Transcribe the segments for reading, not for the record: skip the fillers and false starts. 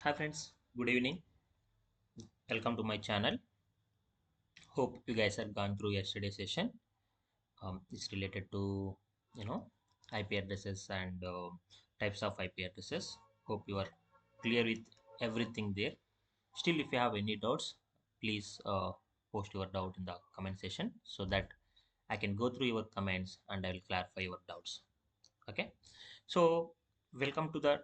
Hi friends, good evening. Welcome to my channel. Hope you guys have gone through yesterday's session. It's related to you know IP addresses and types of IP addresses. Hope you are clear with everything there. Still, if you have any doubts, please post your doubt in the comment section so that I can go through your comments and I will clarify your doubts. Okay. So welcome to the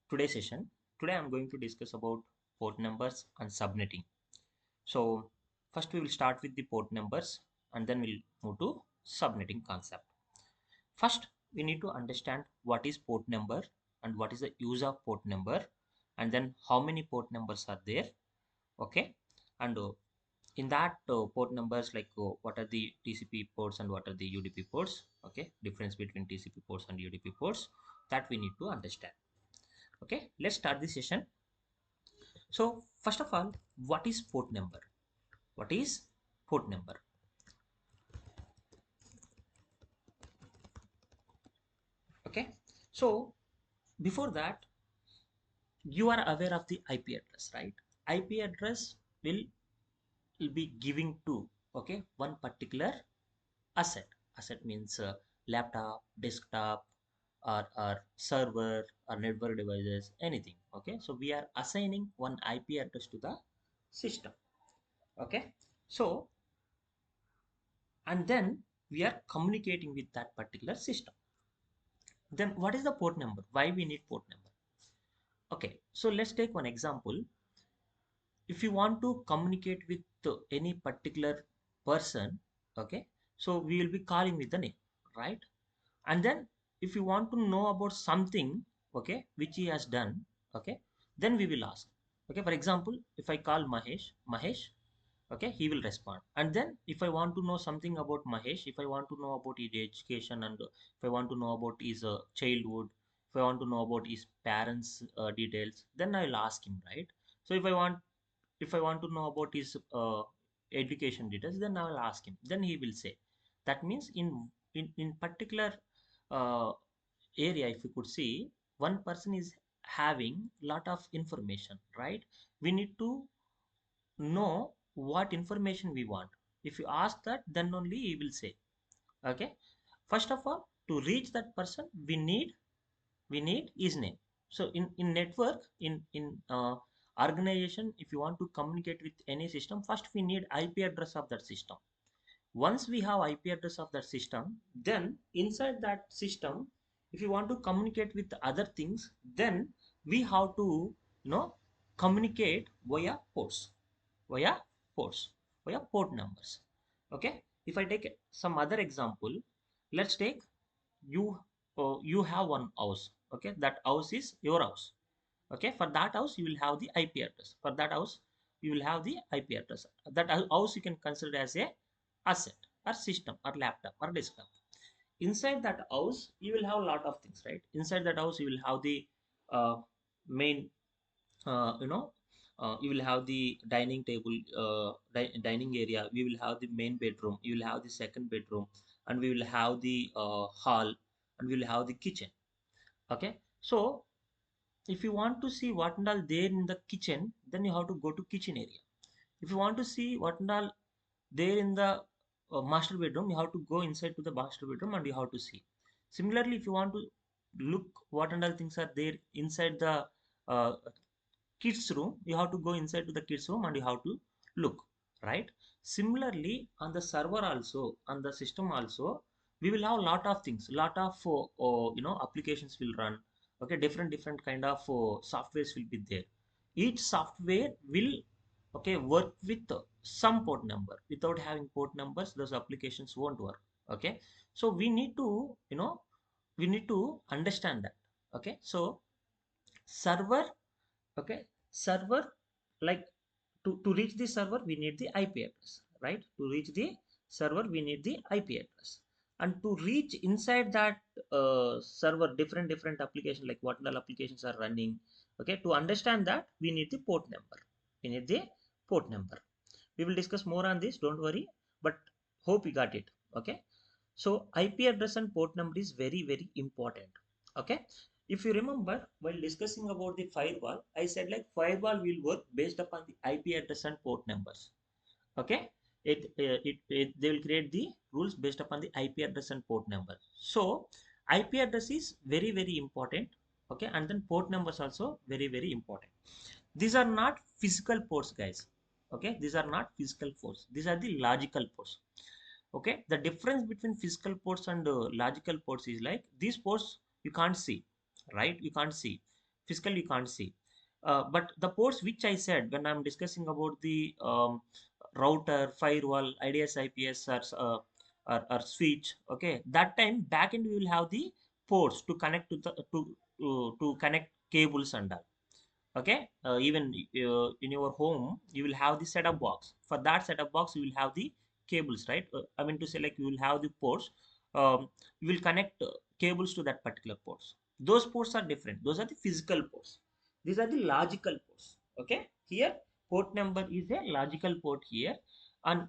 today's session. Today I'm going to discuss about port numbers and subnetting. So first we will start with the port numbers and then we'll move to subnetting concept. First, we need to understand what is port number and what is the use of port number and then how many port numbers are there. Okay. And in that port numbers like what are the TCP ports and what are the UDP ports. Okay. Difference between TCP ports and UDP ports that we need to understand. Okay. Let's start the session. So first of all, what is port number? What is port number? Okay, so before that, you are aware of the IP address, right? IP address will be giving to one particular asset. Asset means laptop, desktop, or server or network devices, anything. Okay, so we are assigning one IP address to the system. Okay, so and then we are communicating with that particular system. Then what is the port number? Why we need port number? Okay, so let's take one example. If you want to communicate with any particular person, okay, so we will be calling with the name, right? And then if you want to know about something, okay, which he has done, okay, then we will ask. Okay, for example, if I call Mahesh, okay, he will respond. And then if I want to know something about Mahesh, if I want to know about his education and if I want to know about his childhood, if I want to know about his parents details, then I will ask him, right? So if I want to know about his education details, then I will ask him. Then he will say. That means in particular uh, area, if you could see, one person is having lot of information, right? We need to know what information we want. If you ask that, then only he will say. Okay. First of all, to reach that person, we need his name. So in network, in organization, if you want to communicate with any system, first we need IP address of that system. Once we have IP address of that system, then inside that system, if you want to communicate with other things, then we have to communicate via ports, via port numbers. Okay, if I take some other example, let's take you have one house. Okay, that house is your house. Okay, for that house you will have the IP address. For that house you will have the IP address. That house you can consider as a asset or system or laptop or desktop. Inside that house you will have a lot of things, right? Inside that house you will have the uh, main you will have the dining table, dining area. We will have the main bedroom, you will have the second bedroom, and we will have the hall, and we will have the kitchen. Okay, so if you want to see what and all there in the kitchen, then you have to go to kitchen area. If you want to see what and all there in the master bedroom, you have to go inside to the master bedroom and you have to see. Similarly, if you want to look what and all things are there inside the uh, kids room, you have to go inside to the kids room and you have to look, right? Similarly, on the server also, on the system also, we will have a lot of things, lot of applications will run. Okay, different kind of softwares will be there. Each software will work with some port number. Without having port numbers, those applications won't work. Okay, so we need to understand that. Okay, so server, okay, server, like to reach the server we need the IP address, right? To reach the server we need the IP address. And to reach inside that server, different application, like what all applications are running. Okay, to understand that we need the port number. We need the port number. We will discuss more on this, don't worry, but hope you got it. Okay, so IP address and port number is very important. Okay, If you remember, while discussing about the firewall, I said like firewall will work based upon the IP address and port numbers. Okay, they will create the rules based upon the IP address and port number. So IP address is very important. Okay, and then port numbers also very important. These are not physical ports, guys. Okay, these are not physical ports. These are the logical ports. Okay, the difference between physical ports and logical ports is like these ports you can't see, right? You can't see physical, you can't see, but the ports which I said when I'm discussing about the router, firewall, IDS, IPS, or switch. Okay, that time backend we will have the ports to connect to the to connect cables and all. Okay, even in your home you will have the setup box. For that setup box you will have the cables, right? I mean to say like you will have the ports. You will connect cables to that particular ports. Those ports are different. Those are the physical ports. These are the logical ports. Okay, here port number is a logical port here. And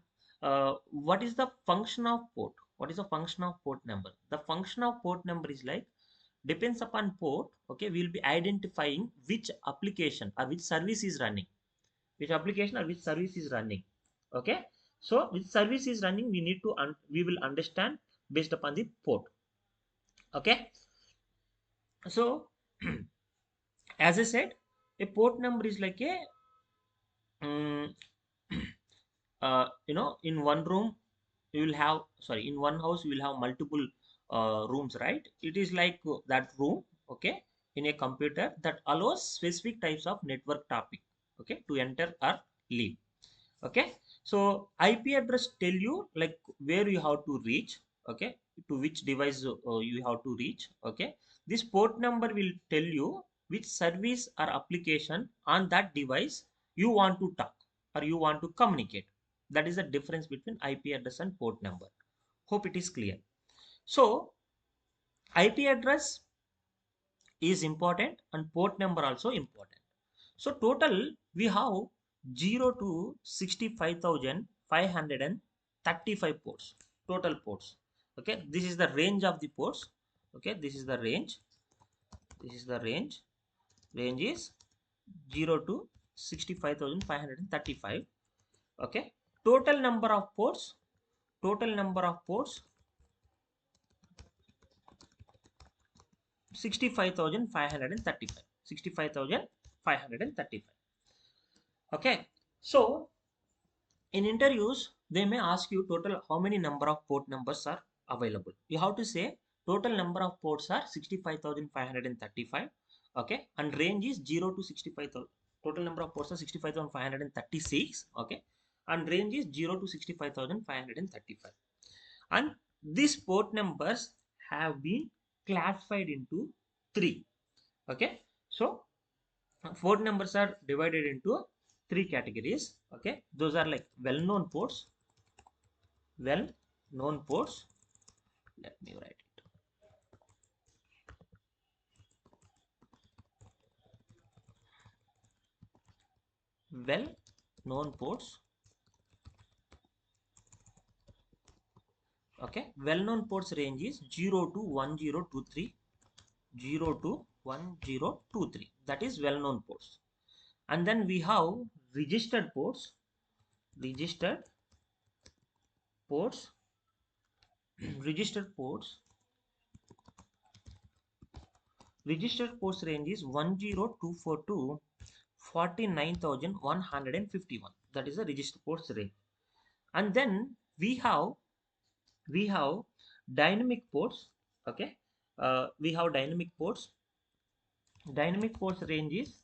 what is the function of port? What is the function of port number? The function of port number is like depends upon port. Okay, we will be identifying which application or which service is running, which application or which service is running. Okay, so which service is running we need to we will understand based upon the port. Okay, so as I said, a port number is like a um, in one room you will have, sorry, in one house you will have multiple rooms, right? It is like that room. Okay, in a computer that allows specific types of network topic, okay, to enter or leave. Okay, so IP address tell you like where you have to reach. Okay, to which device you have to reach. Okay, this port number will tell you which service or application on that device you want to talk or you want to communicate. That is the difference between IP address and port number. Hope it is clear. So IP address is important and port number also important. So total we have 0 to 65,535 ports. Total ports. Okay, this is the range of the ports. Okay, this is the range. This is the range. Range is 0 to 65,535. Okay, total number of ports. Total number of ports 65,535. 65,535. Okay, so in interviews, they may ask you total how many number of port numbers are available. You have to say total number of ports are 65,535. Okay, and range is 0 to 65,000. Total number of ports are 65,536. Okay, and range is 0 to 65,535. And these port numbers have been classified into three. Okay, so port numbers are divided into three categories. Okay, those are like well-known ports. Well-known ports. Let me write it. Well-known ports. Okay, well-known ports range is 0 to 1023. 0 to 1023. That is well-known ports. And then we have registered ports. Registered ports. Registered ports. Registered ports range is 10242 to 49,151. That is the registered ports range. And then we have dynamic ports. Okay, we have dynamic ports. Dynamic ports range is,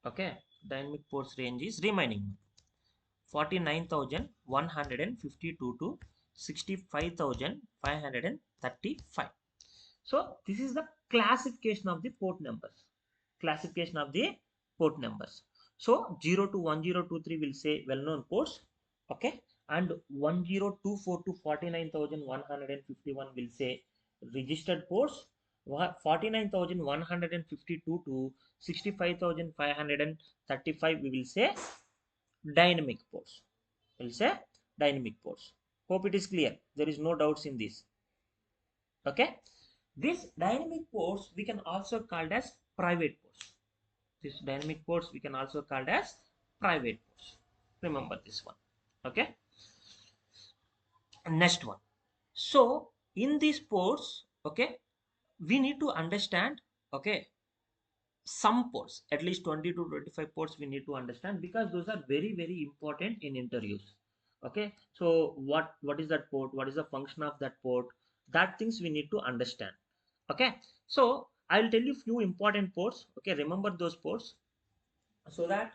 okay, dynamic ports range is remaining 49,152 to 65,535. So this is the classification of the port numbers. Classification of the port numbers. So 0 to 1023 will say well-known ports. Okay. And 1024 to 49,151 will say registered ports. 49,152 to 65,535 we will say dynamic ports. We'll say dynamic ports. Hope it is clear. There is no doubts in this. Okay, this dynamic ports we can also called as private ports. This dynamic ports we can also called as private ports. Remember this one. Okay, next one. So in these ports, okay, we need to understand, okay, some ports, at least 20 to 25 ports we need to understand, because those are very very important in interviews. Okay, so what is that port, what is the function of that port, that things we need to understand. Okay, so I'll tell you few important ports. Okay, remember those ports, so that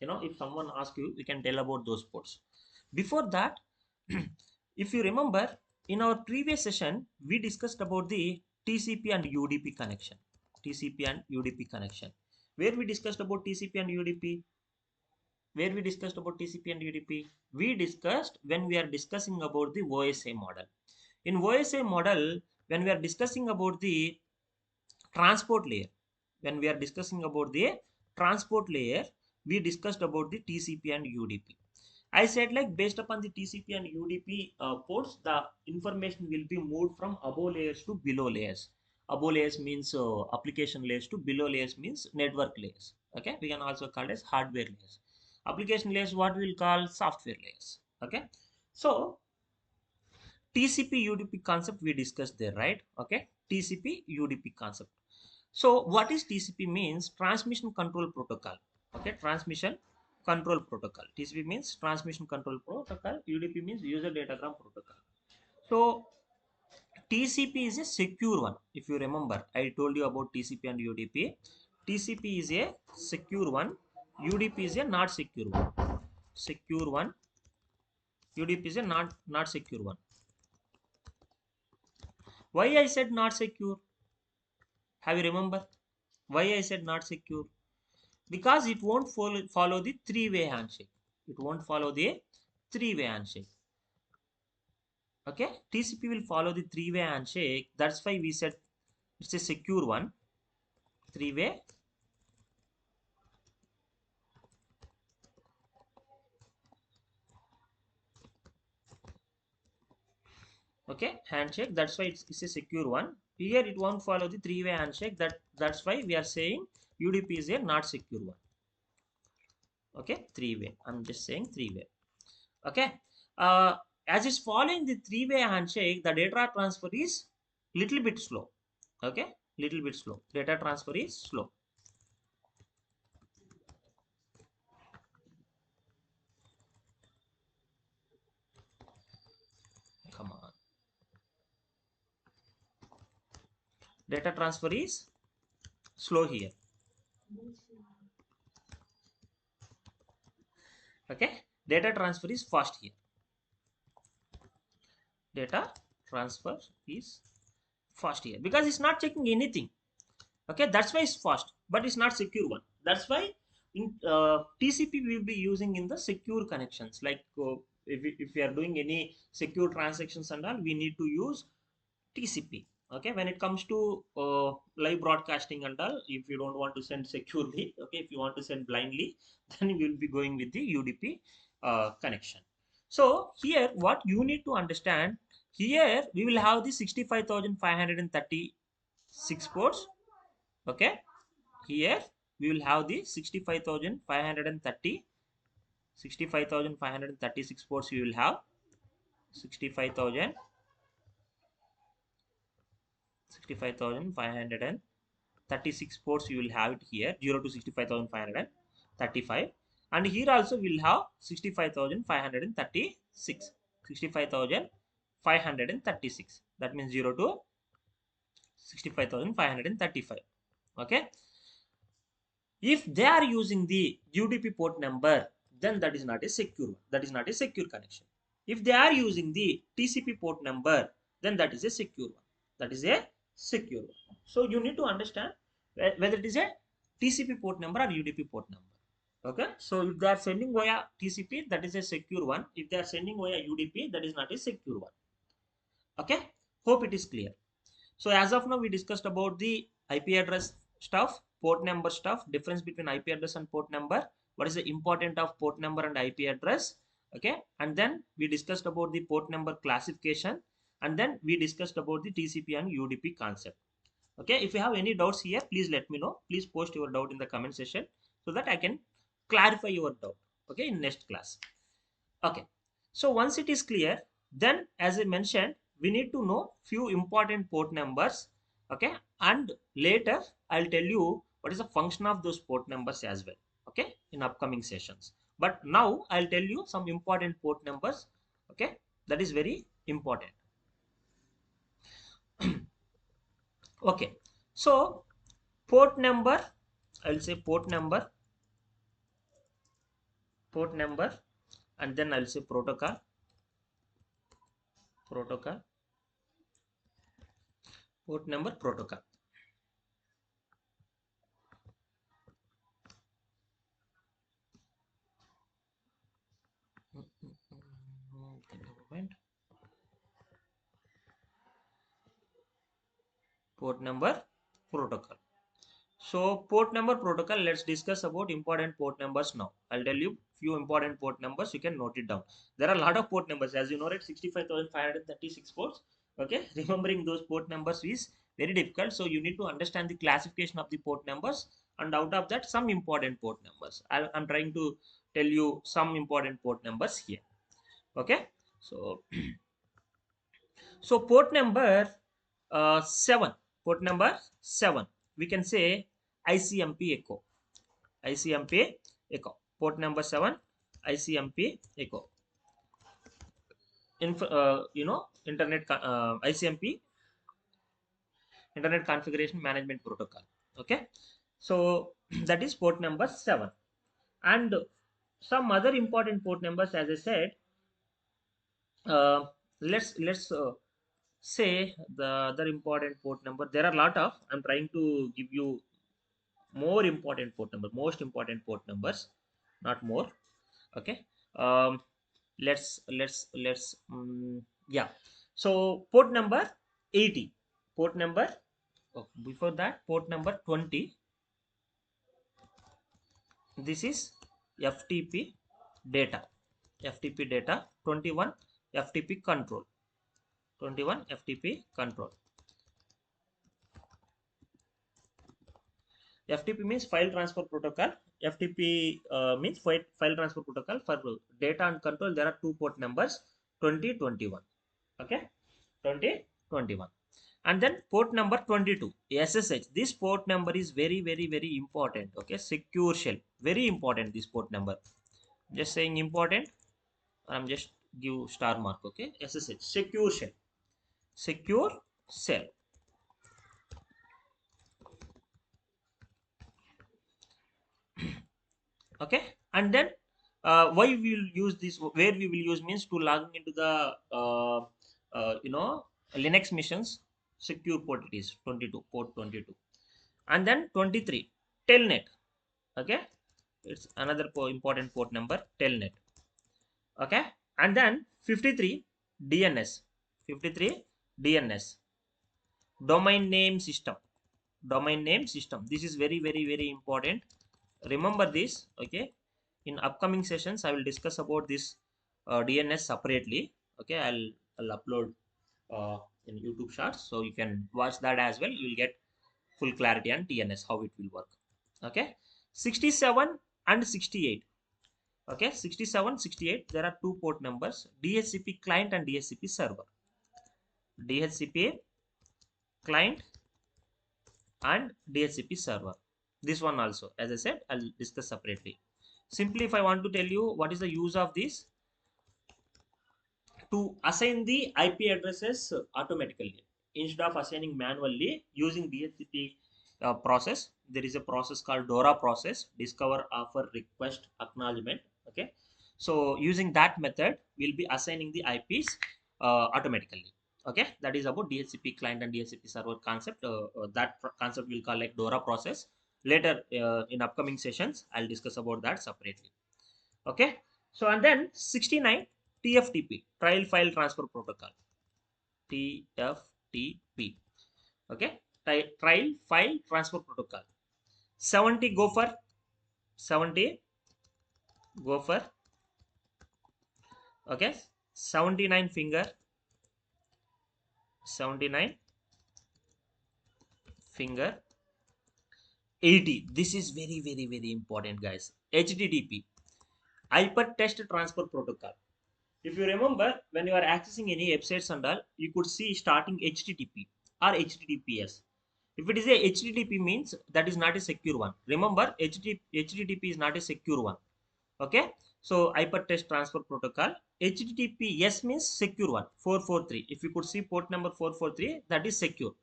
if someone asks you, we can tell about those ports. Before that, if you remember, in our previous session we discussed about the TCP and UDP connection. TCP and UDP connection, where we discussed about TCP and UDP, where we discussed about TCP and UDP, we discussed when we are discussing about the OSI model. In OSI model, when we are discussing about the transport layer, when we are discussing about the transport layer, we discussed about the TCP and UDP. I said, like, based upon the TCP and UDP ports, the information will be moved from above layers to below layers. Above layers means application layers, to below layers means network layers. Okay, we can also call it as hardware layers. Application layers, what we will call software layers. Okay, so TCP UDP concept we discussed there, right? Okay, TCP UDP concept. So what is TCP means? Transmission control protocol. Okay, transmission control protocol. TCP means transmission control protocol. UDP means user datagram protocol. So TCP is a secure one. If you remember, I told you about TCP and UDP. TCP is a secure one. UDP is a not secure one. Secure one. UDP is a not secure one. Why I said not secure? Have you remember? Why I said not secure? Because it won't follow the three-way handshake. It won't follow the three-way handshake. Okay, TCP will follow the three-way handshake. That's why we said it's a secure one. Three-way. Okay, handshake. That's why it's a secure one. Here it won't follow the three-way handshake. That's why we are saying UDP is a not secure one. Okay, three-way. I'm just saying three-way. Okay, uh, as it's following the three-way handshake, the data transfer is little bit slow. Okay, little bit slow. Data transfer is slow. Come on. Data transfer is slow here. Okay, data transfer is fast here. Data transfer is fast here because it's not checking anything. Okay, that's why it's fast, but it's not secure one. That's why in TCP we will be using in the secure connections. Like if we are doing any secure transactions and all, we need to use TCP. Okay, when it comes to live broadcasting and all, if you don't want to send securely, okay, if you want to send blindly, then you will be going with the UDP connection. So here, what you need to understand, here we will have the 65,536 ports. Okay, here we will have the 65,536 ports. We will have 65,000. 65,536 ports you will have it here, 0 to 65,535, and here also we will have 65,536. 65,536, that means 0 to 65,535. Okay, if they are using the UDP port number, then that is not a secure one. That is not a secure connection. If they are using the TCP port number, then that is a secure one. That is a secure one. So you need to understand whether it is a TCP port number or UDP port number. Okay. So if they are sending via TCP, that is a secure one. If they are sending via UDP, that is not a secure one. Okay. Hope it is clear. So as of now, we discussed about the IP address stuff, port number stuff, difference between IP address and port number. What is the important of port number and IP address? Okay, and then we discussed about the port number classification. and then we discussed about the TCP and UDP concept. Okay, if you have any doubts here, please let me know. Please post your doubt in the comment section so that I can clarify your doubt, okay, in next class. Okay, so once it is clear, then as I mentioned, we need to know few important port numbers. Okay, and later I'll tell you what is the function of those port numbers as well, okay, in upcoming sessions. But now I'll tell you some important port numbers. Okay, that is very important. Okay, so port number, I'll say port number, and then I'll say protocol, port number, protocol. Port number, protocol. So port number, protocol, let's discuss about important port numbers now. I'll tell you few important port numbers, you can note it down. There are a lot of port numbers, as you know, right? 65,536 ports. Okay, remembering those port numbers is very difficult, so you need to understand the classification of the port numbers, and out of that some important port numbers. I'm trying to tell you some important port numbers here. Okay, so so port number 7, port number 7, we can say ICMP echo. ICMP echo. Port number 7, ICMP echo. ICMP, Internet Configuration Management Protocol. Okay, so that is port number 7, and some other important port numbers, as I said. Let's say the other important port number. There are a lot of. I'm trying to give you more important port number, most important port numbers, not more. Okay, um, let's yeah. So port number 80, port number, oh, before that, port number 20. This is FTP data, FTP data. 21, FTP control, 21, FTP control. FTP means file transfer protocol. FTP means file transfer protocol. For data and control, there are two port numbers, 2021. Okay, 2021. And then port number 22, SSH. This port number is very, very, very important. Okay, secure shell. Very important, this port number. Just saying important. I'm just give star mark. Okay, SSH, secure shell. Secure shell. Okay, and then why we will use this, where we will use means to log into the Linux missions. Secure port, it is 22, port 22. And then 23, telnet. Okay, it's another important port number, telnet. Okay, and then 53, DNS. 53, DNS, domain name system. Domain name system, this is very, very, very important. Remember this. Okay, in upcoming sessions I will discuss about this DNS separately. Okay, I'll upload in YouTube shorts, so you can watch that as well. You will get full clarity on DNS, how it will work. Okay, 67 and 68. Okay, 67, 68, there are two port numbers, DHCP client and DHCP server. DHCP client and DHCP server. This one also, as I said, I'll discuss separately. Simply, if I want to tell you what is the use of this, to assign the IP addresses automatically instead of assigning manually using DHCP process. There is a process called DORA process, discover, offer, request, acknowledgement. Okay, so using that method, we'll be assigning the IPs automatically. Okay, that is about DHCP client and DHCP server concept. That concept we'll call like DORA process. Later in upcoming sessions, I'll discuss about that separately. Okay, so and then 69, TFTP, trial file transfer protocol. TFTP. Okay, trial file transfer protocol. 70, gopher. 70, gopher. Okay, 79, finger. 79 finger 80. This is very important, guys. HTTP, hypertext transfer protocol. If you remember, when you are accessing any websites and all, you could see starting HTTP or HTTPS. If it is a HTTP means that is not a secure one. Remember, HTTP is not a secure one. Okay. So hypertext transfer protocol. HTTPS means secure one. 443. If you could see port number 443, that is secure.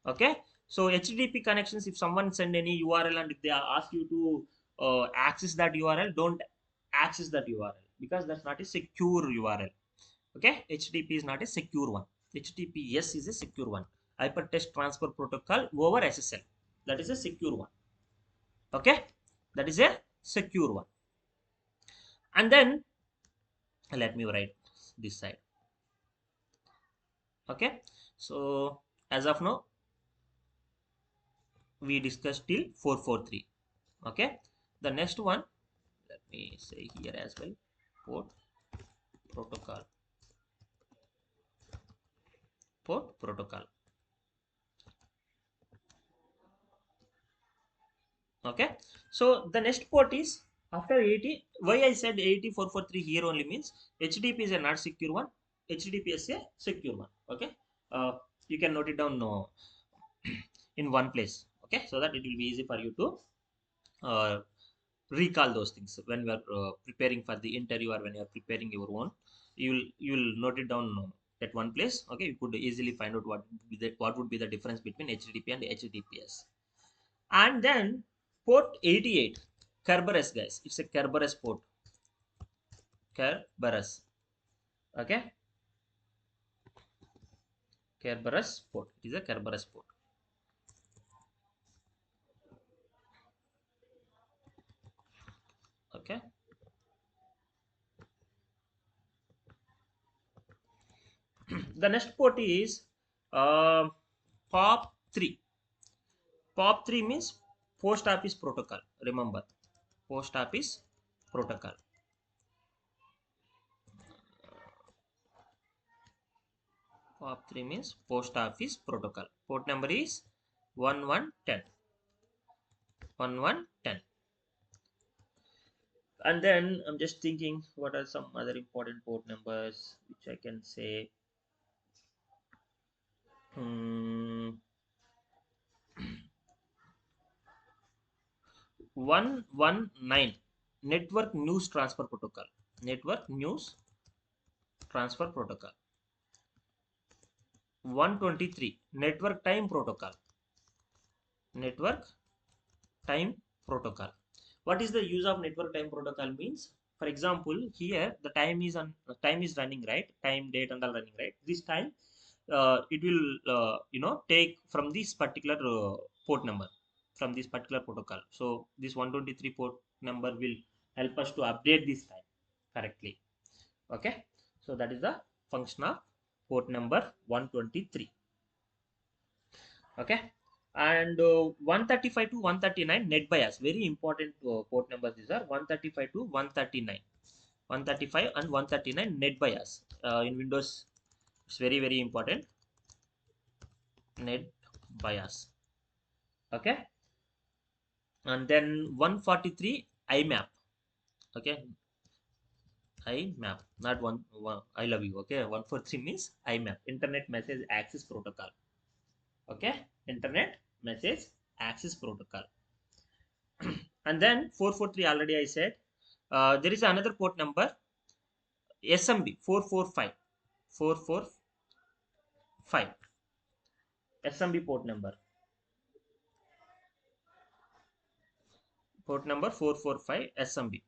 Okay. So HTTP connections, if someone send any URL and if they ask you to access that URL, don't access that URL because that's not a secure URL. Okay. HTTP is not a secure one. HTTPS is a secure one. Hypertext transfer protocol over SSL, that is a secure one. Okay, that is a secure one. And then let me write this side. Okay, so as of now we discussed till 443. Okay, the next one, let me say here as well, port protocol. Port protocol. Okay, so the next port is after 80. Why I said 8443 here only means HTTP is a not secure one, HTTP is a secure one. Okay, you can note it down in one place. Okay, so that it will be easy for you to recall those things when you are preparing for the interview or when you are preparing your own. You will note it down at one place. Okay, you could easily find out what would be the difference between HTTP and HTTPS. And then port 88, Kerberos, guys. It's a Kerberos port. Kerberos. Okay, Kerberos port. It is a Kerberos port. Okay. The next port is uh, POP 3. POP 3 means post office protocol. Remember, post office protocol. POP 3 means post office protocol. Port number is 1110. 1110. And then I'm just thinking what are some other important port numbers which I can say. 119, network news transfer protocol. Network news transfer protocol. 123, network time protocol. Network time protocol. What is the use of network time protocol means? For example, here the time is running, right? Time, date, and all running, right? This time, it will take from this particular port number, from this particular protocol. So this 123 port number will help us to update this time correctly. Okay, so that is the function of port number 123. Okay, and 135 to 139 net bias, very important port numbers. These are 135 to 139, 135 and 139 net bias. In Windows, it's very important, net bias. Okay, and then 143 IMAP. Okay, IMAP, not one I love you. Okay, 143 means IMAP, Internet Message Access Protocol. Okay, Internet Message Access Protocol. And then 443 already I said. There is another port number, SMB 445. 445 SMB port number. Port number 445 SMB.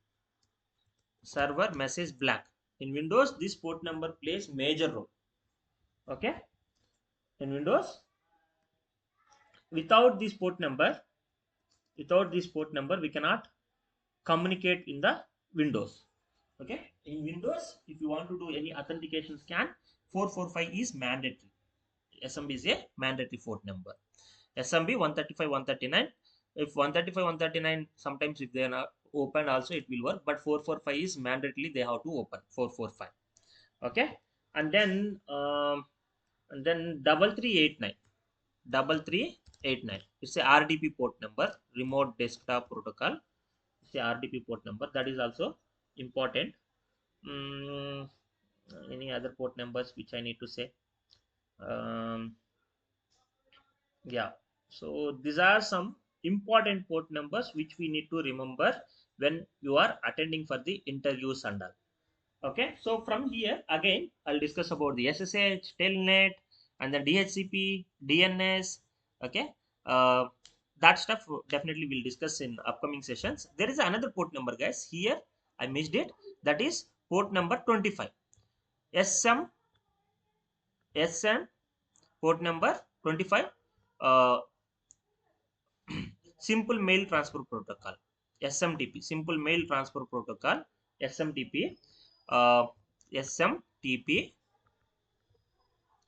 Server message black. In Windows, this port number plays major role. Okay, in Windows, without this port number, we cannot communicate in the Windows. Okay, in Windows, if you want to do any authentication scan, 445 is mandatory. SMB is a mandatory port number. SMB 135 139. If 135 139, sometimes if they are not open also it will work, but 445 is mandatory, they have to open 445. Okay, and then and then 3389. It's a RDP port number, remote desktop protocol. It's a RDP port number, that is also important. mm, any other port numbers which I need to say? um, yeah, so these are some important port numbers which we need to remember when you are attending for the interviews and all. Okay, so from here again I'll discuss about the SSH, telnet, and then DHCP, DNS. Okay, uh, that stuff definitely we'll discuss in upcoming sessions. There is another port number, guys. Here I missed it. That is port number 25. SM port number 25. Uh, Simple Mail Transfer Protocol, SMTP. Simple Mail Transfer Protocol, SMTP. Uh, SMTP.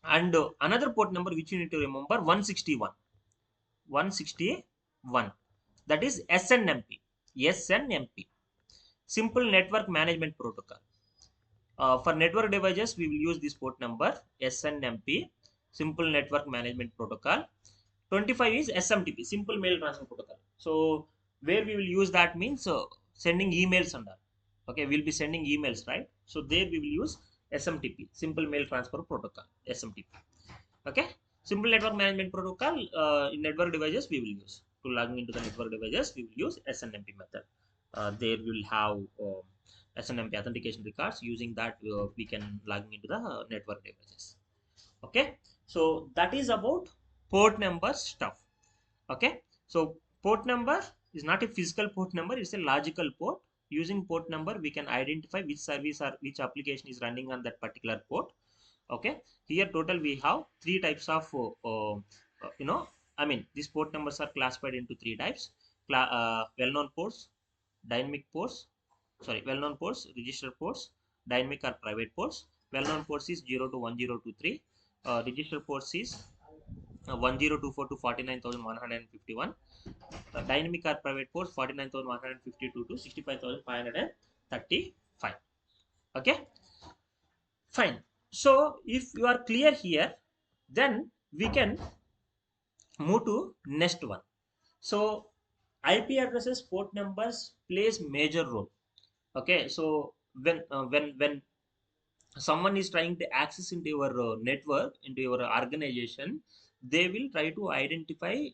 And another port number which you need to remember, 161. 161. That is SNMP. SNMP. Simple Network Management Protocol. For network devices, we will use this port number, SNMP. Simple Network Management Protocol. 25 is SMTP, Simple Mail Transfer Protocol. So where we will use that means sending emails and all. Okay, we'll be sending emails, right? So there we will use SMTP, Simple Mail Transfer Protocol, SMTP. Okay, Simple Network Management Protocol in network devices we will use. To log into the network devices, we will use SNMP method. There we will have SNMP authentication records. Using that, we can log into the network devices. Okay, so that is about port number stuff. Okay, so port number is not a physical port number, it's a logical port. Using port number we can identify which service or which application is running on that particular port. Okay, here total we have three types of these port numbers are classified into three types. Well-known ports, dynamic ports, well-known ports, registered ports, dynamic or private ports. Well-known ports is 0 to 1023. Registered ports is 1024 to 49,151. Dynamic or private ports 49,152 to 65,535. Okay, fine. So if you are clear here, then we can move to next one. So IP addresses, port numbers plays major role. Okay, so when someone is trying to access into your network, into your organization, they will try to identify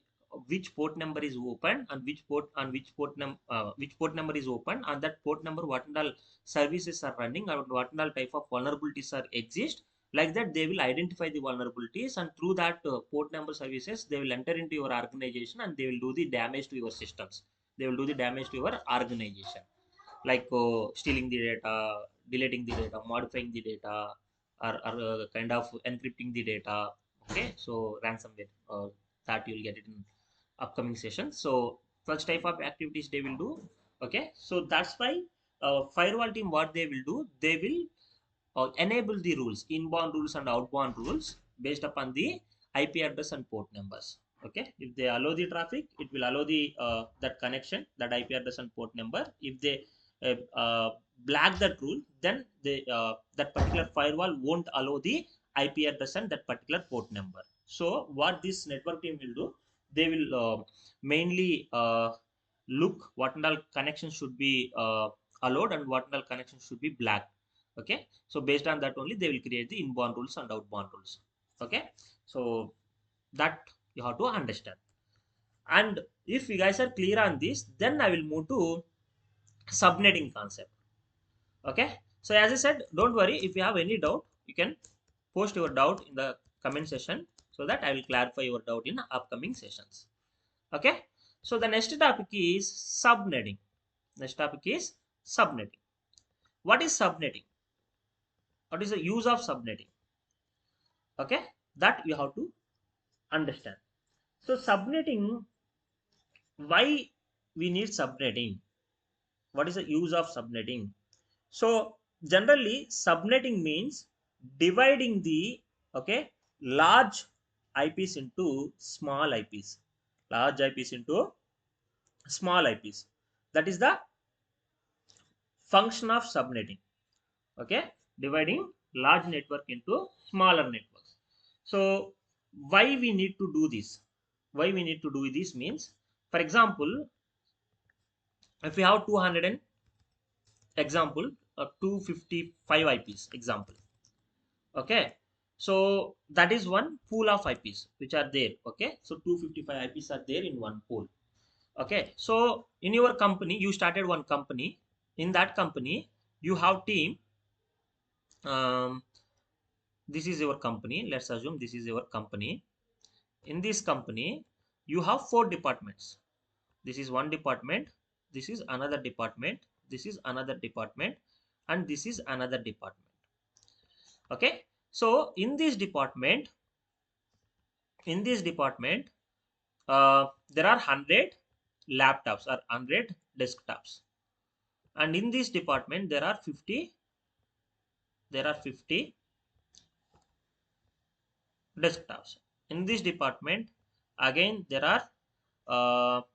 which port number is open and which port number is open, and that port number what and all services are running or what and all type of vulnerabilities are exist. Like that they will identify the vulnerabilities, and through that port number services they will enter into your organization and they will do the damage to your systems. They will do the damage to your organization, like stealing the data, deleting the data, modifying the data, or kind of encrypting the data. Okay, so ransomware, that you'll get it in upcoming sessions. So such type of activities they will do. Okay, so that's why firewall team what they will do, they will enable the rules, inbound rules and outbound rules based upon the IP address and port numbers. Okay, if they allow the traffic, it will allow the that connection, that IP address and port number. If they uh, uh, black that rule, then that particular firewall won't allow the IP address and that particular port number. So what this network team will do, they will mainly look what and all connections should be allowed and what and all connections should be black. Okay, so based on that only they will create the inbound rules and outbound rules. Okay, so that you have to understand. And if you guys are clear on this, then I will move to subnetting concept. Okay, so as I said, don't worry, if you have any doubt you can post your doubt in the comment section, so that I will clarify your doubt in upcoming sessions. Okay, so the next topic is subnetting. Next topic is subnetting. What is subnetting? What is the use of subnetting? Okay, that you have to understand. So subnetting, why we need subnetting? What is the use of subnetting? So generally subnetting means dividing the, okay, large IPs into small IPs. Large IPs into small IPs. That is the function of subnetting. Okay, dividing large network into smaller networks. So why we need to do this, means, for example, if we have 200 and example 255 IPs example. Okay, so that is one pool of IPs which are there. Okay, so 255 IPs are there in one pool. Okay, so in your company you started one company. In that company you have team. um, this is your company. Let's assume this is your company. In this company you have four departments. This is one department, this is another department, this is another department, and this is another department. Okay, so in this department there are 100 laptops or 100 desktops, and in this department there are 50 desktops. In this department again there are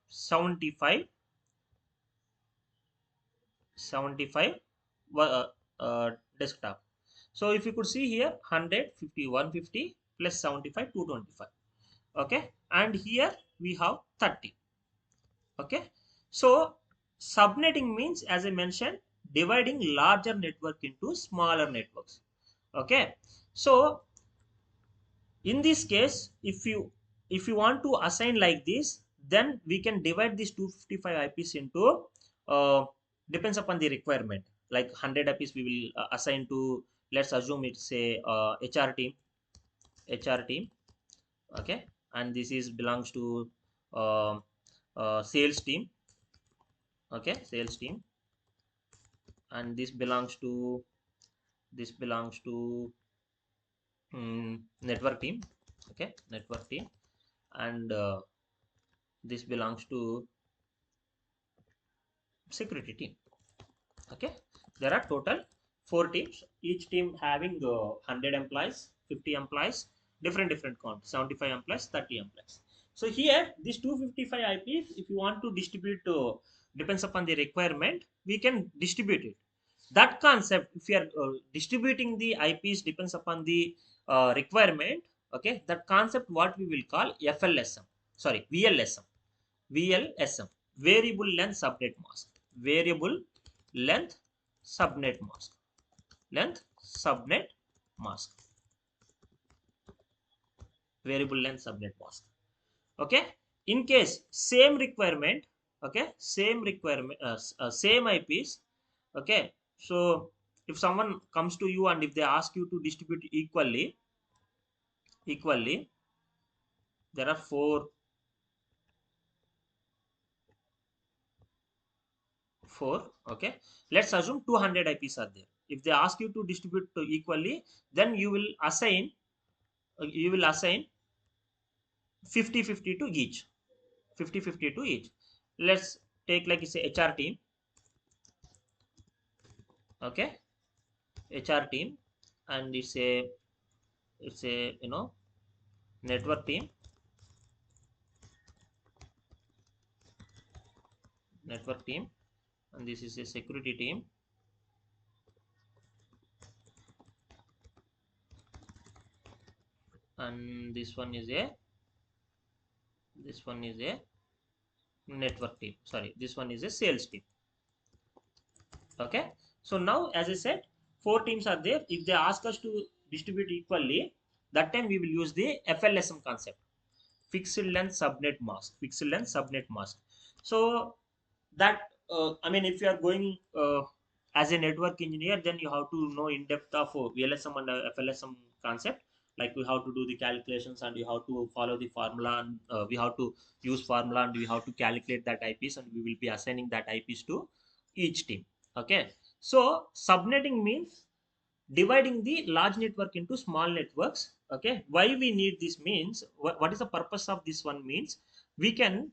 75 desktop. So if you could see here 150 150 plus 75 225. Okay, and here we have 30. Okay, so subnetting means, as I mentioned, dividing larger network into smaller networks. Okay, so in this case, if you want to assign like this, then we can divide these 255 IPs into depends upon the requirement. Like 100 IPs we will assign to, let's assume it's a HR team. Okay, and this is belongs to uh, sales team. Okay, sales team, and this belongs to network team. Okay, network team, and this belongs to security team. Okay, there are total four teams, each team having 100 employees, 50 employees, different count, 75 employees, 30 employees. So here these 255 IPs, if you want to distribute, depends upon the requirement, we can distribute it. That concept, if you are distributing the IPs depends upon the requirement. Okay, that concept what we will call FLSM, sorry, VLSM, variable length subnet mask. Variable length subnet mask. Length subnet mask. Variable length subnet mask. Okay. In case same requirement, okay, same IPs. Okay. So if someone comes to you and if they ask you to distribute equally, there are four. Okay, let's assume 200 IPs are there. If they ask you to distribute to equally, then you will assign 50-50 to each. 50-50 to each. Let's take like it's a HR team. Okay, HR team, and it's a network team. Network team, and this is a security team. And this one is a network team. Sorry, this one is a sales team. Okay, so now as I said, four teams are there. If they ask us to distribute equally, that time we will use the FLSM concept, fixed length subnet mask. Fixed length subnet mask. So that I mean, if you are going as a network engineer, then you have to know in depth of VLSM and FLSM concept. Like we have to do the calculations and you have to follow the formula, and we have to use formula, and we have to calculate that IPs, and we will be assigning that IPs to each team. Okay, so subnetting means dividing the large network into small networks. Okay, why we need this means, what is the purpose of this one means, we can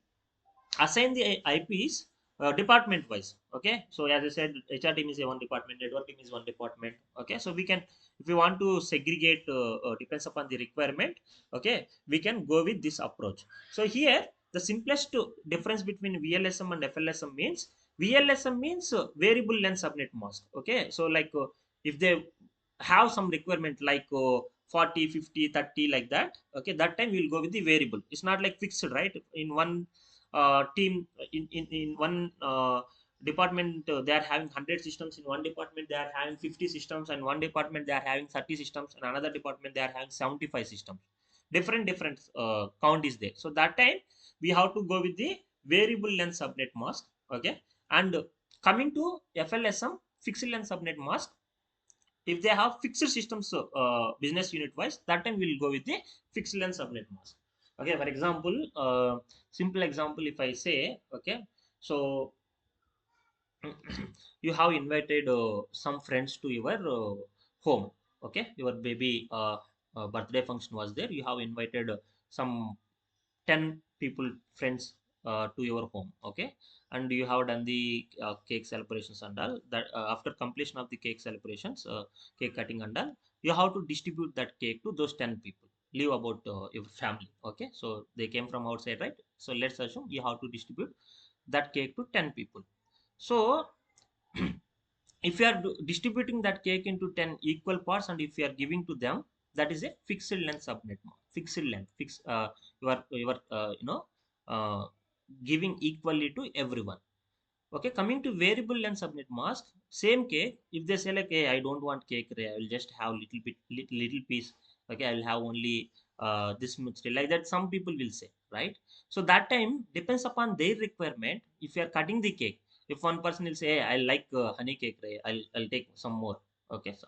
assign the IPs department wise. Okay, so as I said, HR team is a one department, network team is one department. Okay, so we can, if we want to segregate, depends upon the requirement. Okay, we can go with this approach. So here the simplest difference between VLSM and FLSM means, VLSM means variable length subnet mask. Okay, so like if they have some requirement like 40, 50, 30, like that. Okay, that time we'll go with the variable. It's not like fixed, right? In one team, in one department, they are having 100 systems. In one department they are having 50 systems, and one department they are having 30 systems, and another department they are having 75 systems. Different count is there. So that time we have to go with the variable length subnet mask. Okay. And coming to FLSM, fixed length subnet mask, if they have fixed systems, business unit wise, that time we'll go with the fixed length subnet mask. Okay, for example, simple example, if I say, okay, so you have invited some friends to your home. Okay, your baby birthday function was there. You have invited some 10 people, friends, to your home. Okay, and you have done the cake celebrations and all that. After completion of the cake celebrations, cake cutting and all, you have to distribute that cake to those 10 people. Leave about your family. Okay, so they came from outside, right? So let's assume you have to distribute that cake to 10 people. So if you are distributing that cake into 10 equal parts, and if you are giving to them, that is a fixed length subnet mask. Fixed length, you are giving equally to everyone. Okay, coming to variable length subnet mask, same cake. If they say like, hey, I don't want cake, I will just have little bit, little piece. Okay, I will have only this much, like that. Some people will say, right? So that time depends upon their requirement. If you are cutting the cake, if one person will say, hey, I like honey cake, I'll take some more. Okay, so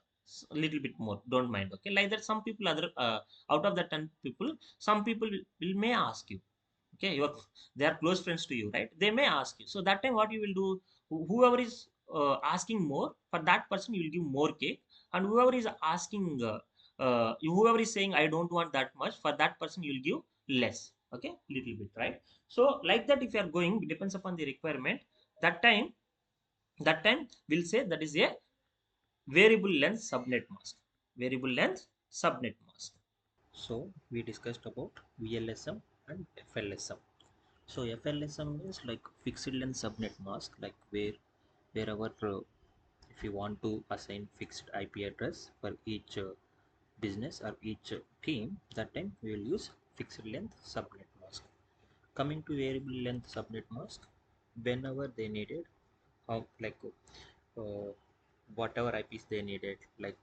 a little bit more. Don't mind. Okay, like that. Some people, other out of the 10 people, some people will may ask you. Okay, they are close friends to you, right? They may ask you. So that time what you will do, whoever is asking more, for that person you will give more cake. And whoever is asking, whoever is saying I don't want that much, for that person you will give less. Okay, little bit, right? So like that, if you are going, depends upon the requirement. That time that time we'll say that is a variable length subnet mask. Variable length subnet mask. So we discussed about VLSM and FLSM. So FLSM is like fixed length subnet mask, like wherever if you want to assign fixed IP address for each business or each team, that time we will use fixed length subnet mask. Coming to variable length subnet mask, whenever they needed, like whatever IPs they needed, like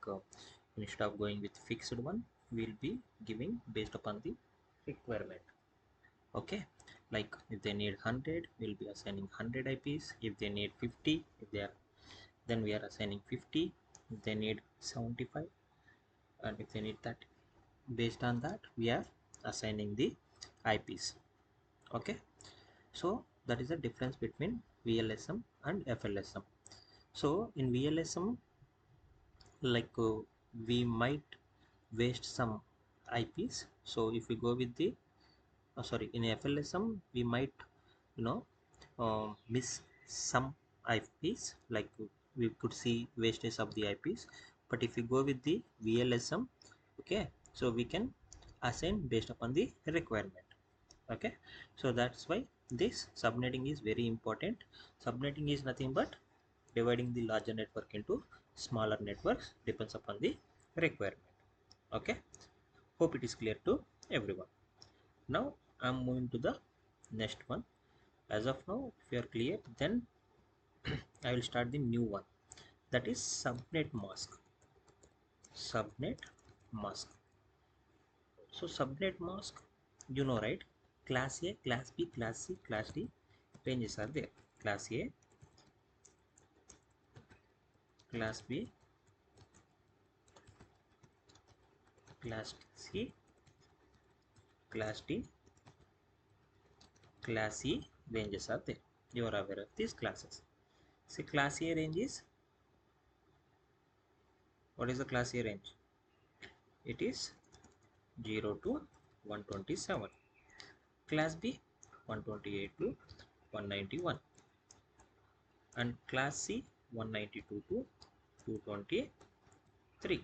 instead of going with fixed one, we'll be giving based upon the requirement. Okay, like if they need 100, we'll be assigning 100 IPs. If they need 50, if they are, then we are assigning 50. If they need 75, and if they need 30, based on that we are assigning the IPs. Okay, so that is the difference between VLSM and FLSM. So in VLSM, like we might waste some IPs. So if we go with the sorry, in FLSM we might, you know, miss some IPs, like we could see wastage of the IPs. But if we go with the VLSM, okay, so we can assign based upon the requirement. Okay, so that's why this subnetting is very important. Subnetting is nothing but dividing the larger network into smaller networks, depends upon the requirement. Okay, hope it is clear to everyone. Now I'm moving to the next one. As of now, if you are clear, then I will start the new one, that is subnet mask. Subnet mask. So subnet mask, you know, right? Class A, class B, class C, class D ranges are there. Class A, class B, class C, class D, class E ranges are there. You are aware of these classes. See, class A range is, what is the class A range? It is 0 to 127. Class B 128 to 191, and class C 192 to 223,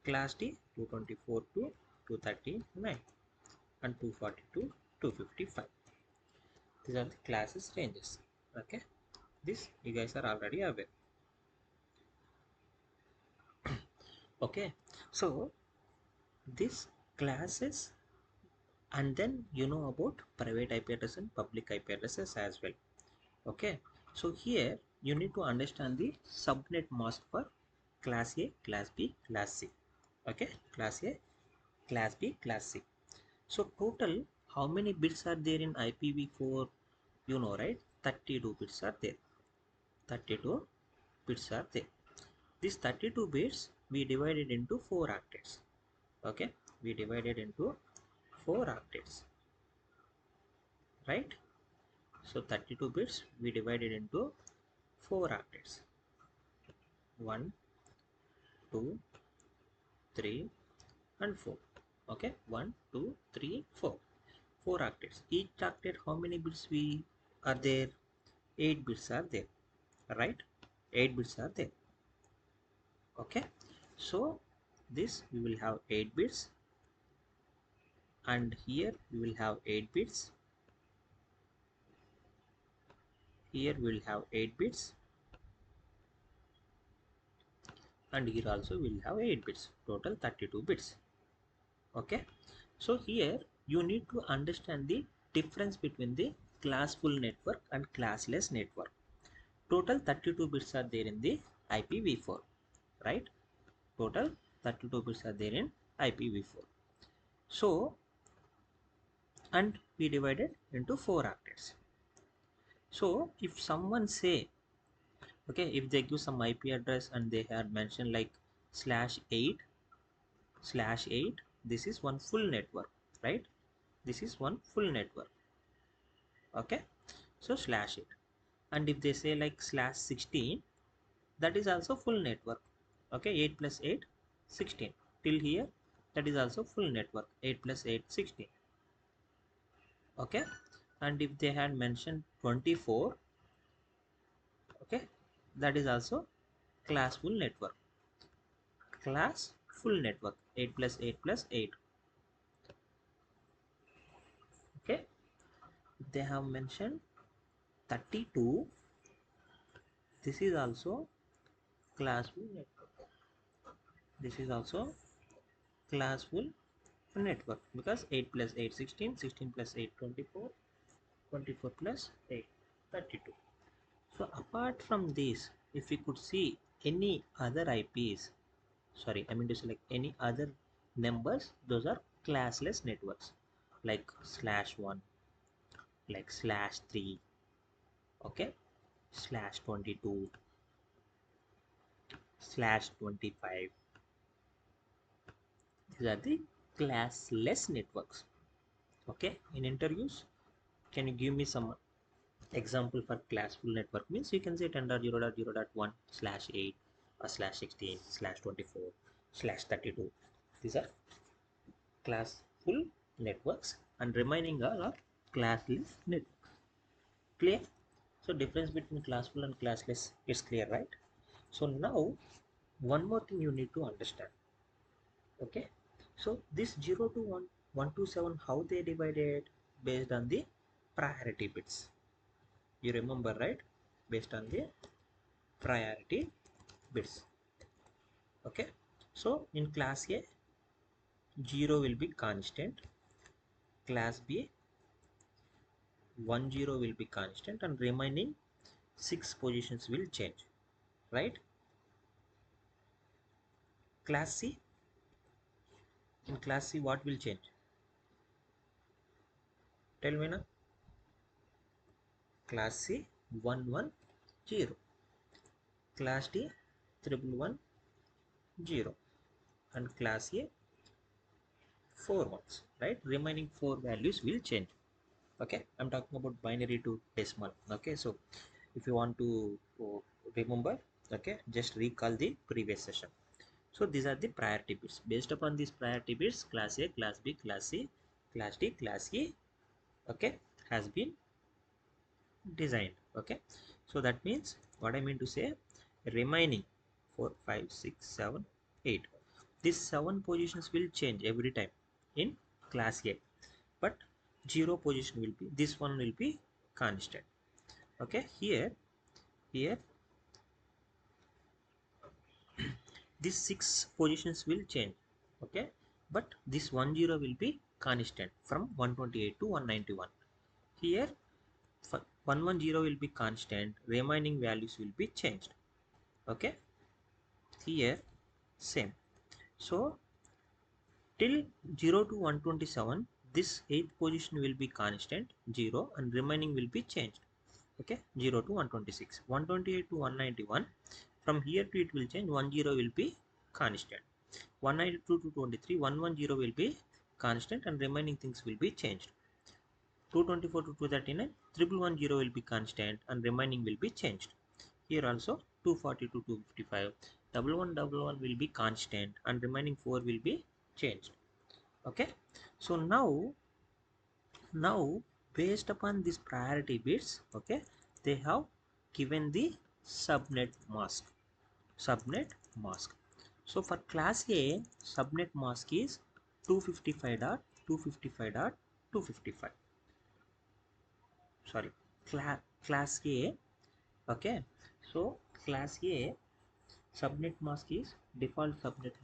class D 224 to 239, and 240 to 255. These are the classes ranges. Okay, this you guys are already aware. Okay, So this classes, and then you know about private IP address and public IP addresses as well. Okay, so here you need to understand the subnet mask for class A, class B, class C. Okay, class A, class B, class C. So total how many bits are there in IPv4? You know, right? 32 bits are there. 32 bits are there. These 32 bits we divided into 4 octets. Okay, we divided into 4 octets, right? So 32 bits we divided into 4 octets. 1, 2, 3 and 4. Okay, 1, 2, 3, 4. 4 octets. Each octet how many bits we are there? 8 bits are there, right? 8 bits are there. Okay, so this we will have 8 bits, and here we will have 8 bits. Here we will have 8 bits, and here also we will have 8 bits. Total 32 bits. Okay, so here you need to understand the difference between the classful network and classless network. Total 32 bits are there in the IPv4, right? Total 32 bits are there in IPv4. So, and we divided into 4 octets. So if someone say, okay, if they give some IP address and they had mentioned like /8 /8, this is one full network, right? This is one full network. Okay, so /8. And if they say like /16, that is also full network. Okay, 8 plus 8, 16. Till here, that is also full network. 8 plus 8, 16. Okay, and if they had mentioned 24, okay, that is also class full network. Class full network. 8 plus 8 plus 8. Okay, they have mentioned 32. This is also class full network. This is also class full network, because 8 plus 8, 16, 16 plus 8, 24, 24 plus 8, 32. So apart from this, if we could see any other IPs, sorry, I mean to select any other numbers, those are classless networks, like /1, like /3, okay, /22, /25. These are the classless networks. Okay, in interviews, can you give me some example for classful network? Means you can say 10.0.0.1 /8 or /16 /24 /32. These are classful networks, and remaining are classless networks. Clear? So difference between classful and classless is clear, right? So now one more thing you need to understand. Okay, so this 0 to 1, 1 to 7, how they divided? Based on the priority bits. You remember, right? Based on the priority bits. Okay, so in class A, 0 will be constant. Class B, 10 will be constant, and remaining 6 positions will change, right? Class C, in class C, what will change? Tell me now. Class C, 110. Class D, 111, and class A, 4 ones, right? Remaining 4 values will change. Okay, I'm talking about binary to decimal. Okay, so if you want to remember, okay, just recall the previous session. So these are the priority bits. Based upon these priority bits, class A, class B, class C, class D, class E, okay, has been designed. Okay, so that means what I mean to say, remaining 4, 5, 6, 7, 8, these 7 positions will change every time in class A, but 0 position will be, this one will be constant. Okay, here these 6 positions will change. Okay, but this 10 will be constant from 128 to 191. Here 110 will be constant, remaining values will be changed. Okay, here same. So till 0 to 127, this 8th position will be constant 0 and remaining will be changed. Okay, 0 to 126, 128 to 191, from here to it will change. 10 will be constant, 192 to 23, 110 will be constant and remaining things will be changed. 224 to 239, 1110 will be constant and remaining will be changed. Here also 240 to 255, 1111 will be constant and remaining 4 will be changed. Okay, so now based upon these priority bits, okay, they have given the subnet mask. So for class A, subnet mask is 255.255.255. Sorry, class A. Okay, so class A subnet mask is default subnet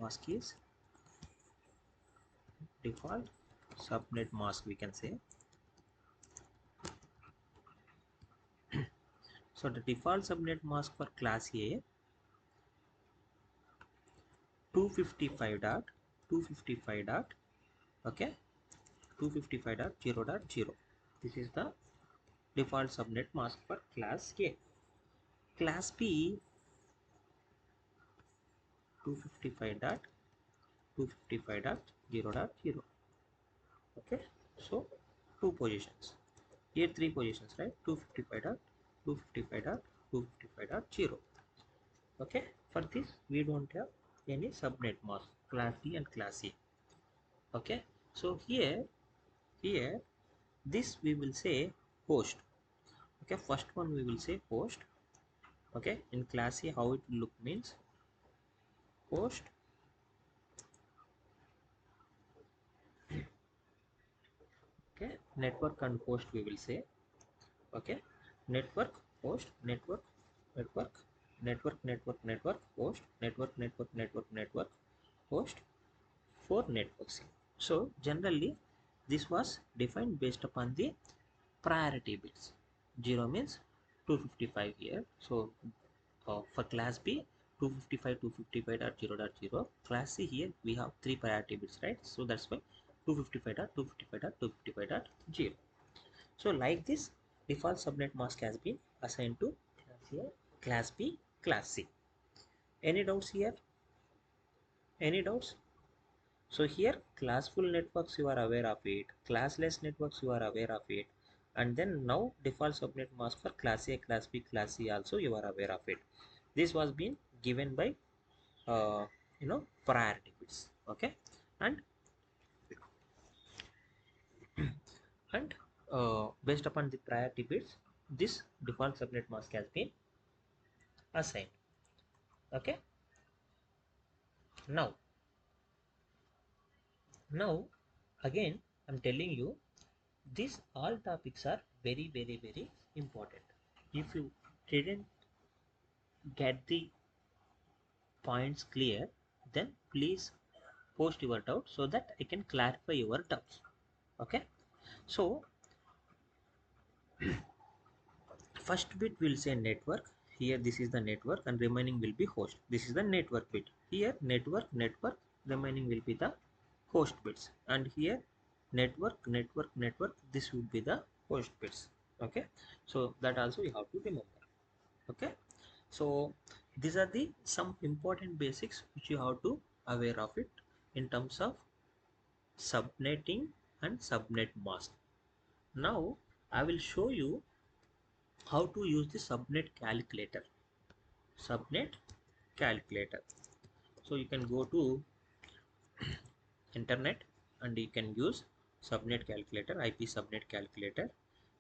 mask, we can say. So the default subnet mask for class A 255 dot 255 dot, okay, 255.0.0. This is the default subnet mask for class A. Class B 255.255.0.0. Okay, so two positions. Here three positions, right? 255.255.255.0. Okay, for this we don't have any subnet mask, class D and class A. Okay, so here this we will say host. Okay, first one we will say host. Okay, in class A how it will look means host, okay, network and host we will say. Okay, network, host, network, host, network, host, for networks. So generally this was defined based upon the priority bits. 0 means 255 here. So for class B 255 255.0.0. Class C, here we have three priority bits, right? So that's why 255.255.255.0. So like this, default subnet mask has been assigned to class A, class B, class C. Any doubts here? Any doubts? So here classful networks you are aware of it, classless networks you are aware of it, and then now default subnet mask for class A, class B, class C also you are aware of it. This was being given by priority bits. Okay, and and based upon the priority bits, this default subnet mask has been assigned. Okay, now again I'm telling you, these all topics are very important. If you didn't get the points clear, then please post your doubt so that I can clarify your doubts. Okay, so first bit will say network. Here this is the network and remaining will be host. This is the network bit. Here network, remaining will be the host bits, and here network, this would be the host bits. Okay, so that also you have to remember. Okay, so these are the some important basics which you have to aware of it in terms of subnetting and subnet mask. Now I will show you how to use the subnet calculator. So you can go to internet and you can use subnet calculator, IP subnet calculator.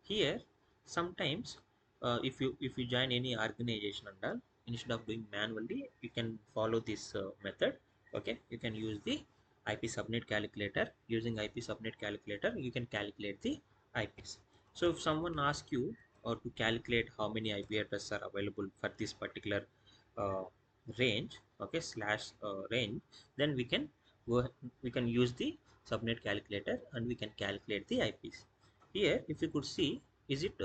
Here sometimes if you join any organization and all, instead of doing manually, you can follow this method. Okay, you can use the IP subnet calculator. Using IP subnet calculator you can calculate the IPs. So if someone asks you or to calculate how many IP addresses are available for this particular uh, range, okay, slash range, then we can we can use the subnet calculator and we can calculate the IPs. Here if you could see, is it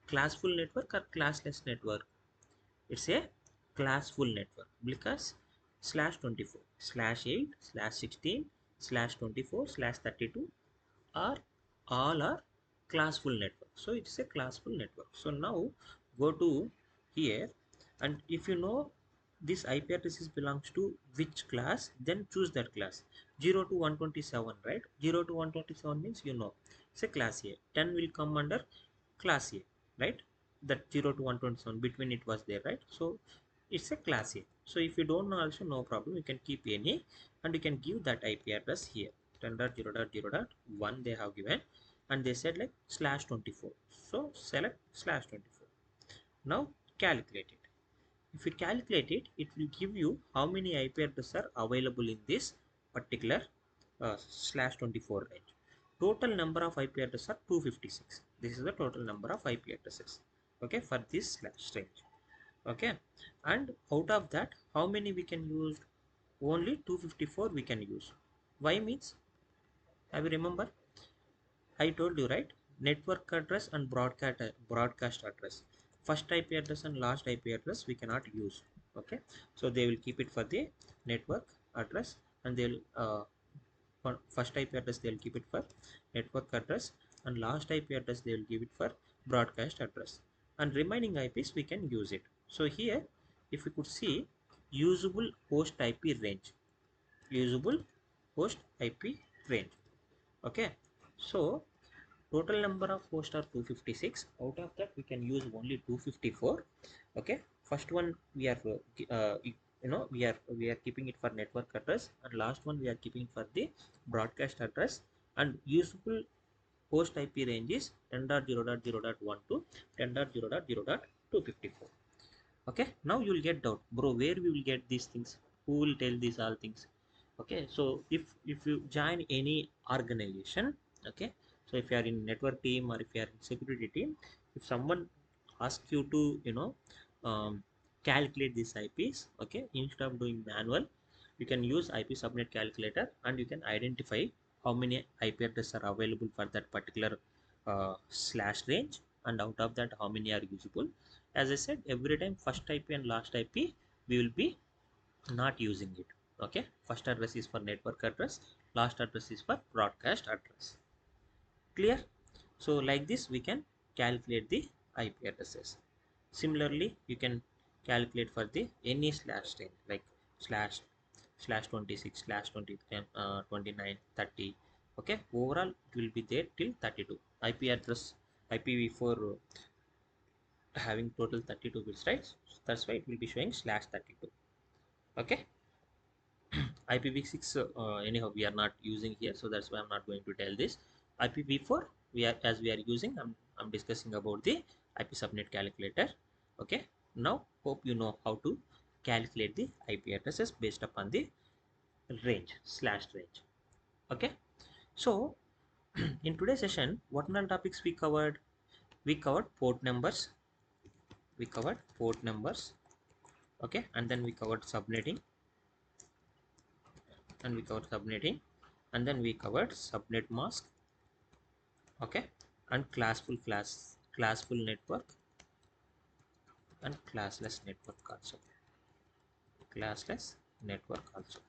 classful network or classless network? It's a classful network because /24 /8 /16 /24 /32 are all are classful network, so it's a classful network. So now go to here, and if you know this IP address belongs to which class, then choose that class. 0 to 127, right? 0 to 127 means you know it's a class A. 10 will come under class A, right? That 0 to 127 between it was there, right? So it's a class A. So if you don't know also, no problem, you can keep any and you can give that IP address here. 10.0.0.1 they have given, and they said like /24, so select /24. Now calculate it. If you calculate it, it will give you how many IP addresses are available in this particular /24 range. Total number of IP addresses are 256. This is the total number of IP addresses, okay, for this slash range. Okay, and out of that, how many we can use? Only 254 we can use. Why means, have you remember? I told you, right? Network address and broadcast address. First IP address and last IP address we cannot use. Okay, so they will keep it for the network address, and they'll for first IP address they'll keep it for network address, and last IP address they will give it for broadcast address, and remaining IPs we can use it. So here, if you could see, usable host IP range, usable host IP range. Okay, so total number of hosts are 256. Out of that we can use only 254. Okay, first one we are we are keeping it for network address, and last one we are keeping for the broadcast address, and usable host IP range is 10.0.0.1 to 10.0.0.254. Okay, now you will get doubt, bro, where we will get these things, who will tell these all things? Okay, so if you join any organization, okay, so if you are in network team or if you are in security team, if someone asks you to calculate these IPs, okay, instead of doing manual, you can use IP subnet calculator and you can identify how many IP addresses are available for that particular slash range, and out of that how many are usable. As I said, every time first IP and last IP we will be not using it. Okay, first address is for network address, last address is for broadcast address. Clear? So like this we can calculate the IP addresses. Similarly, you can calculate for the any slash range like slash /26 /23 29 30. Okay, overall it will be there till 32 IP address. IPv4 having total 32 bits, right? So that's why it will be showing /32. Okay, IPv6 anyhow we are not using here, so that's why I'm not going to tell this. IPv4 we are, as we are using, I'm discussing about the IP subnet calculator. Okay, now hope you know how to calculate the IP addresses based upon the range /range. Okay, so in today's session, what all topics we covered? We covered port numbers, we covered port numbers, okay, and then we covered subnetting, and we covered subnetting, and then we covered subnet mask, okay, and classful network, and classless network also, classless network also.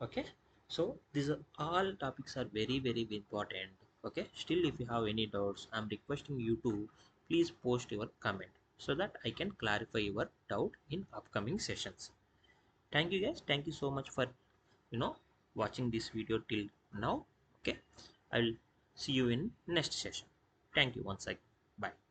Okay, so these are all topics are very important. Okay, still if you have any doubts, I'm requesting you to please post your comment so that I can clarify your doubt in upcoming sessions. Thank you guys, thank you so much for watching this video till now. Okay, I will see you in next session. Thank you once again. Bye.